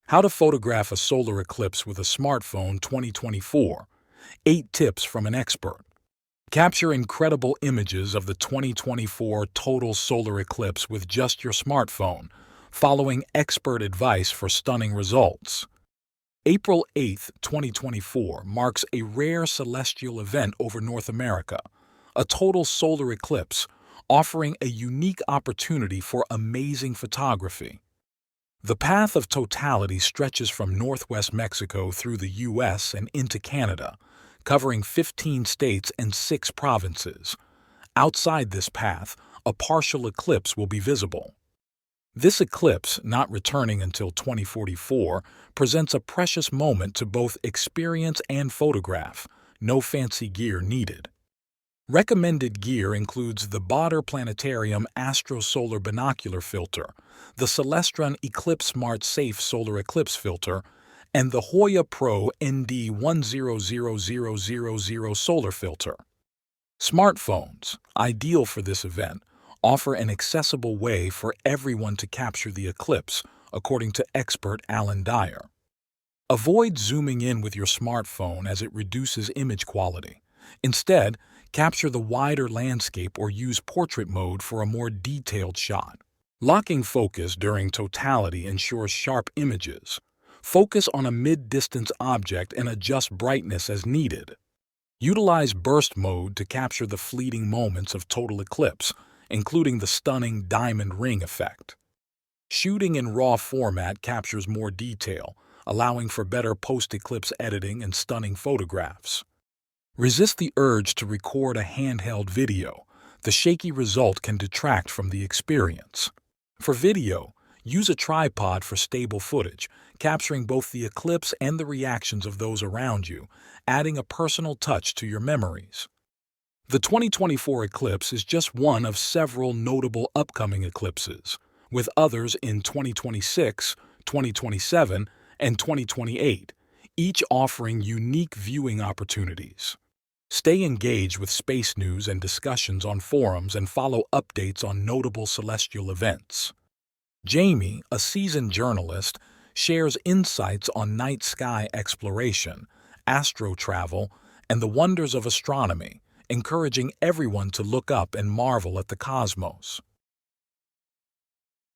How to photograph a solar eclipse with a smartphone 2024. 8 tips from an expert. Capture incredible images of the 2024 total solar eclipse with just your smartphone, following expert advice for stunning results. April 8, 2024 marks a rare celestial event over North America, a total solar eclipse, offering a unique opportunity for amazing photography. The path of totality stretches from northwest Mexico through the U.S. and into Canada, covering 15 states and 6 provinces. Outside this path, a partial eclipse will be visible. This eclipse, not returning until 2044, presents a precious moment to both experience and photograph. No fancy gear needed. Recommended gear includes the Botter Planetarium Astro-Solar Binocular Filter, the Celestron Eclipse Smart Safe Solar Eclipse Filter, and the Hoya Pro ND100000 Solar Filter. Smartphones, ideal for this event, offer an accessible way for everyone to capture the eclipse, according to expert Alan Dyer. Avoid zooming in with your smartphone as it reduces image quality. Instead, capture the wider landscape or use portrait mode for a more detailed shot. Locking focus during totality ensures sharp images. Focus on a mid-distance object and adjust brightness as needed. Utilize burst mode to capture the fleeting moments of total eclipse, including the stunning diamond ring effect. Shooting in RAW format captures more detail, allowing for better post-eclipse editing and stunning photographs. Resist the urge to record a handheld video. The shaky result can detract from the experience. For video, use a tripod for stable footage, capturing both the eclipse and the reactions of those around you, adding a personal touch to your memories. The 2024 eclipse is just one of several notable upcoming eclipses, with others in 2026, 2027, and 2028, each offering unique viewing opportunities. Stay engaged with space news and discussions on forums and follow updates on notable celestial events. Jamie, a seasoned journalist, shares insights on night sky exploration, astro travel, and the wonders of astronomy, encouraging everyone to look up and marvel at the cosmos.